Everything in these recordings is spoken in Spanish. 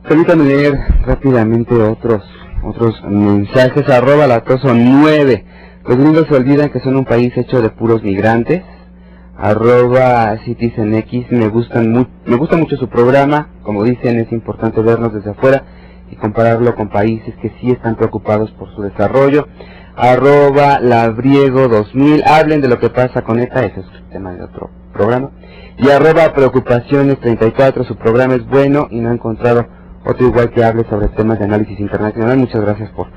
Permítanme leer rápidamente otros mensajes. @latoso9. Los gringos se olvidan que son un país hecho de puros migrantes. @CitizenX. Me gusta mucho su programa. Como dicen, es importante vernos desde afuera y compararlo con países que sí están preocupados por su desarrollo. @labriego2000. Hablen de lo que pasa con ETA. Ese es el tema de otro programa. Y @preocupaciones34. Su programa es bueno y no he encontrado otro igual que hable sobre temas de análisis internacional. Muchas gracias por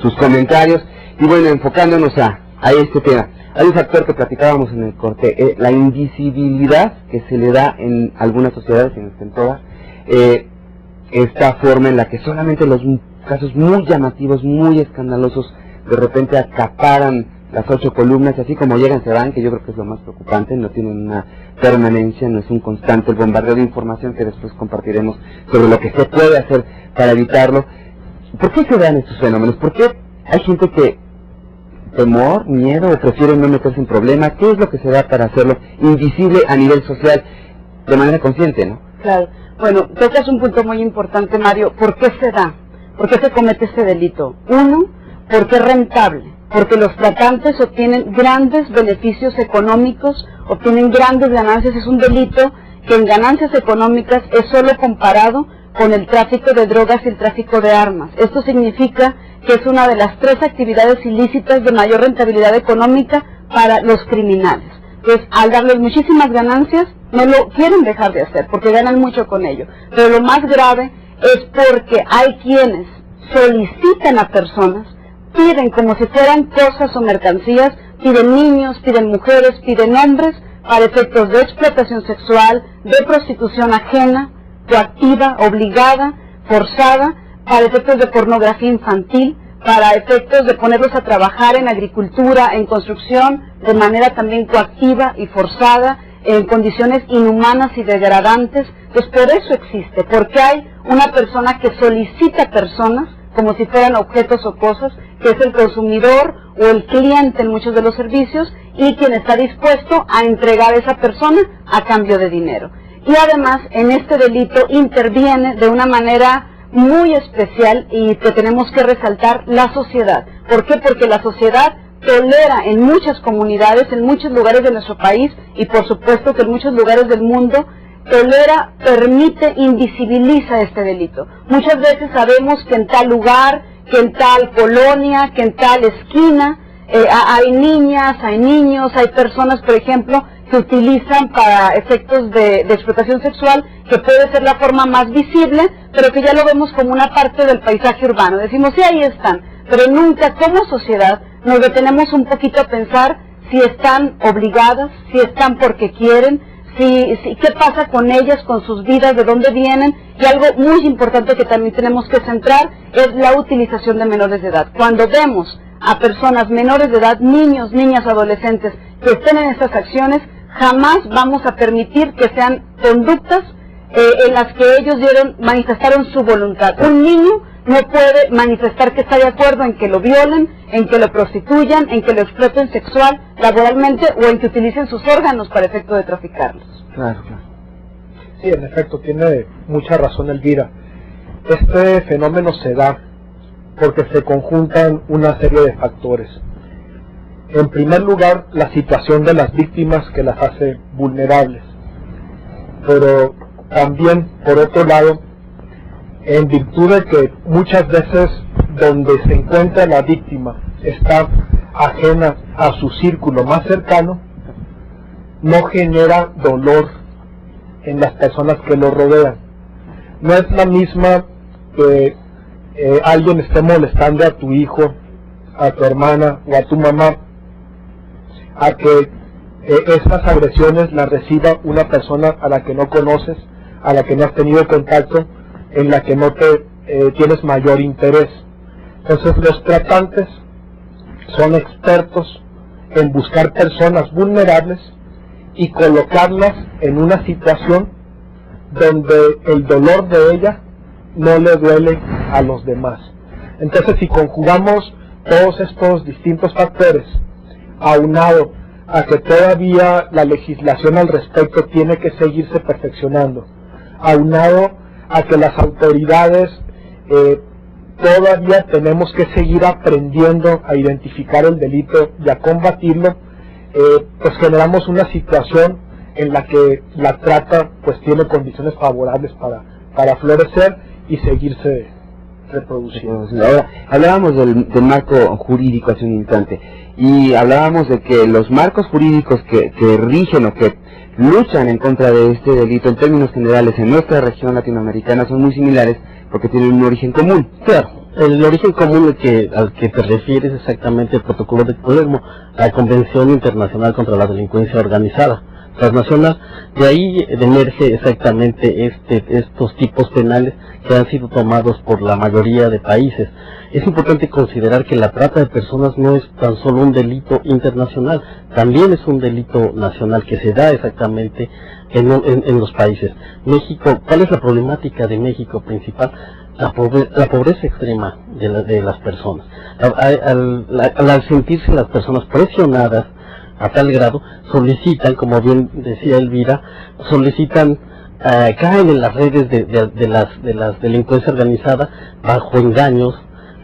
sus comentarios. Y bueno, enfocándonos a este tema, hay un factor que platicábamos en el corte, la invisibilidad que se le da en algunas sociedades, y no en todas, esta forma en la que solamente los casos muy llamativos, muy escandalosos, de repente acaparan las 8 columnas, y así como llegan se van, que yo creo que es lo más preocupante. No tienen una permanencia, no es un constante el bombardeo de información que después compartiremos sobre lo que se puede hacer para evitarlo. ¿Por qué se dan estos fenómenos? ¿Por qué hay gente que temor, miedo, o prefiere no meterse en problemas? ¿Qué es lo que se da para hacerlo invisible a nivel social de manera consciente, no? Claro. Bueno, tocas un punto muy importante, Mario. ¿Por qué se da? ¿Por qué se comete este delito? Uno, porque es rentable. Porque los tratantes obtienen grandes beneficios económicos, obtienen grandes ganancias. Es un delito que en ganancias económicas es solo comparado con el tráfico de drogas y el tráfico de armas. Esto significa que es una de las 3 actividades ilícitas de mayor rentabilidad económica para los criminales. Entonces, al darles muchísimas ganancias, no lo quieren dejar de hacer, porque ganan mucho con ello. Pero lo más grave es porque hay quienes solicitan a personas, piden como si fueran cosas o mercancías, piden niños, piden mujeres, piden hombres, para efectos de explotación sexual, de prostitución ajena, coactiva, obligada, forzada, para efectos de pornografía infantil, para efectos de ponerlos a trabajar en agricultura, en construcción, de manera también coactiva y forzada, en condiciones inhumanas y degradantes. Pues por eso existe, porque hay una persona que solicita personas como si fueran objetos o cosas, que es el consumidor o el cliente en muchos de los servicios, y quien está dispuesto a entregar a esa persona a cambio de dinero. Y además, en este delito interviene de una manera muy especial, y que tenemos que resaltar, la sociedad. ¿Por qué? Porque la sociedad tolera en muchas comunidades, en muchos lugares de nuestro país, y por supuesto que en muchos lugares del mundo, tolera, permite, invisibiliza este delito. Muchas veces sabemos que en tal lugar, que en tal colonia, que en tal esquina, hay niñas, hay niños, hay personas, por ejemplo, que utilizan para efectos de explotación sexual, que puede ser la forma más visible, pero que ya lo vemos como una parte del paisaje urbano. Decimos, sí, ahí están, pero nunca como sociedad nos detenemos un poquito a pensar si están obligadas, si están porque quieren, qué pasa con ellas, con sus vidas, de dónde vienen. Y algo muy importante que también tenemos que centrar es la utilización de menores de edad. Cuando vemos a personas menores de edad, niños, niñas, adolescentes, que estén en estas acciones, jamás vamos a permitir que sean conductas en las que ellos manifestaron su voluntad. Un niño no puede manifestar que está de acuerdo en que lo violen, en que lo prostituyan, en que lo exploten sexual, laboralmente, o en que utilicen sus órganos para efecto de traficarlos. Claro, claro. Sí, en efecto, tiene mucha razón Elvira. Este fenómeno se da porque se conjuntan una serie de factores. En primer lugar, la situación de las víctimas, que las hace vulnerables. Pero también, por otro lado, en virtud de que muchas veces donde se encuentra la víctima está ajena a su círculo más cercano, no genera dolor en las personas que lo rodean. No es la misma que alguien esté molestando a tu hijo, a tu hermana o a tu mamá, a que estas agresiones las reciba una persona a la que no conoces, a la que no has tenido contacto, en la que no te tienes mayor interés. Entonces los tratantes son expertos en buscar personas vulnerables y colocarlas en una situación donde el dolor de ella no le duele a los demás. Entonces, si conjugamos todos estos distintos factores, aunado a que todavía la legislación al respecto tiene que seguirse perfeccionando, aunado a que las autoridades todavía tenemos que seguir aprendiendo a identificar el delito y a combatirlo, pues generamos una situación en la que la trata pues tiene condiciones favorables para florecer y seguirse reproduciendo. Ahora, hablábamos del marco jurídico hace un instante, y hablábamos de que los marcos jurídicos que rigen o que luchan en contra de este delito en términos generales en nuestra región latinoamericana son muy similares porque tienen un origen común. Claro, el origen común al que te refieres es exactamente el Protocolo de Palermo, la Convención Internacional contra la Delincuencia Organizada transnacional. De ahí emerge exactamente estos tipos penales que han sido tomados por la mayoría de países. Es importante considerar que la trata de personas no es tan solo un delito internacional, también es un delito nacional que se da exactamente en los países. México, ¿cuál es la problemática de México principal? La pobreza extrema de las personas. Al sentirse las personas presionadas a tal grado, solicitan, como bien decía Elvira, caen en las redes de las delincuencia organizada bajo engaños,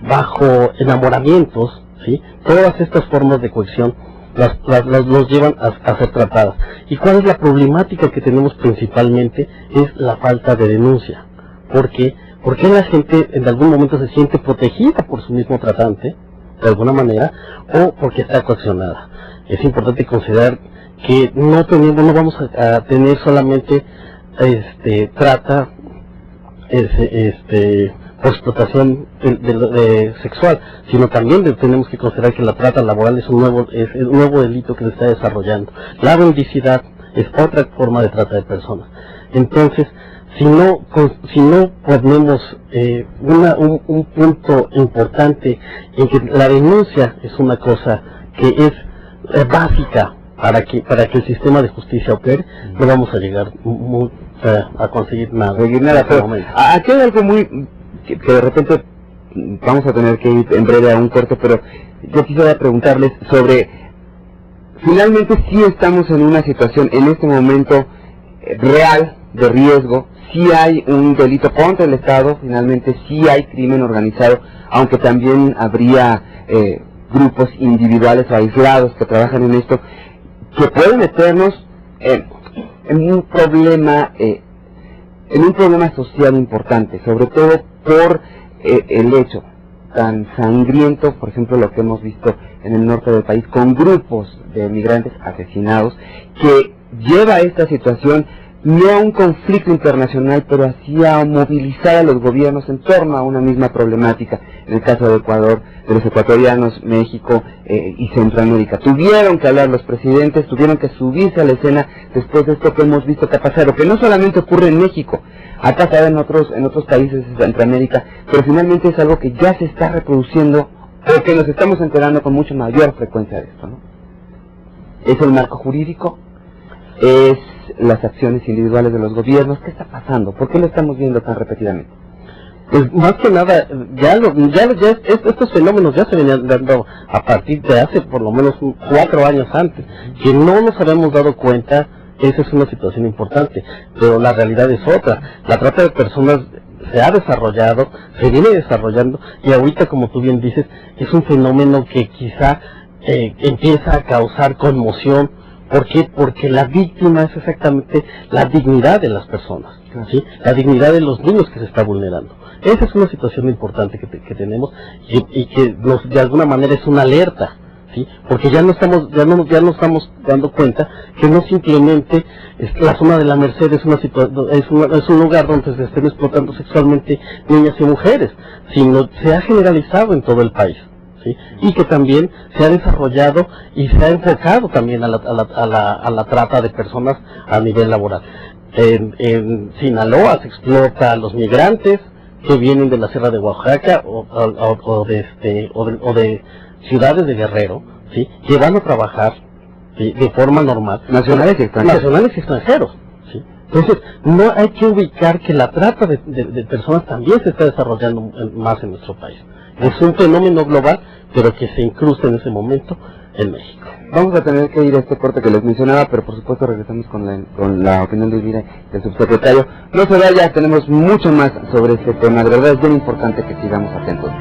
bajo enamoramientos, ¿sí? Todas estas formas de coacción los llevan a ser tratadas. ¿Y cuál es la problemática que tenemos principalmente? Es la falta de denuncia. ¿Por qué? Porque la gente en algún momento se siente protegida por su mismo tratante, de alguna manera, o porque está coaccionada. Es importante considerar que no vamos a tener solamente trata por explotación sexual, sino también tenemos que considerar que la trata laboral es un nuevo delito que se está desarrollando. La mendicidad es otra forma de trata de personas. Entonces, si no ponemos un punto importante en que la denuncia es una cosa que es básica para que el sistema de justicia opere, no vamos a llegar a conseguir nada. Pero aquí hay algo muy que de repente vamos a tener que ir en breve a un corte, pero yo quisiera preguntarles sobre, finalmente sí estamos en una situación en este momento real de riesgo, sí hay un delito contra el Estado, finalmente sí hay crimen organizado, aunque también habría grupos individuales o aislados que trabajan en esto, que pueden meternos en un problema social importante, sobre todo por el hecho tan sangriento, por ejemplo, lo que hemos visto en el norte del país, con grupos de migrantes asesinados, que lleva a esta situación no a un conflicto internacional, pero así a movilizar a los gobiernos en torno a una misma problemática. En el caso de Ecuador, de los ecuatorianos, México y Centroamérica, tuvieron que hablar los presidentes, tuvieron que subirse a la escena después de esto que hemos visto que ha pasado, que no solamente ocurre en México, ha pasado en otros países de Centroamérica, pero finalmente es algo que ya se está reproduciendo, o que nos estamos enterando con mucha mayor frecuencia de esto, ¿no? Es el marco jurídico, es las acciones individuales de los gobiernos. ¿Qué está pasando? ¿Por qué lo estamos viendo tan repetidamente? Pues más que nada, estos fenómenos ya se venían dando a partir de hace por lo menos 4 años antes, que no nos habíamos dado cuenta. Esa es una situación importante, pero la realidad es otra. La trata de personas se ha desarrollado, se viene desarrollando, y ahorita, como tú bien dices, es un fenómeno que quizá empieza a causar conmoción. ¿Por qué? Porque la víctima es exactamente la dignidad de las personas, ¿sí? La dignidad de los niños que se está vulnerando. Esa es una situación importante que tenemos y que de alguna manera es una alerta, ¿sí? Porque ya no estamos dando cuenta que no simplemente la zona de la Merced es un lugar donde se estén explotando sexualmente niñas y mujeres, sino se ha generalizado en todo el país. ¿Sí? Y que también se ha desarrollado y se ha enfocado también a la trata de personas a nivel laboral. En Sinaloa se explota a los migrantes que vienen de la Sierra de Oaxaca o de ciudades de Guerrero, ¿sí? Que van a trabajar, ¿sí? De forma normal. Nacionales y extranjeros. ¿Sí? Entonces, no hay que ubicar que la trata de personas también se está desarrollando más en nuestro país. Es un fenómeno global, pero que se incrusta en ese momento en México. Vamos a tener que ir a este corte que les mencionaba, pero por supuesto regresamos con la opinión de Elvira, del subsecretario. No se vaya, tenemos mucho más sobre este tema, de verdad es bien importante que sigamos atentos.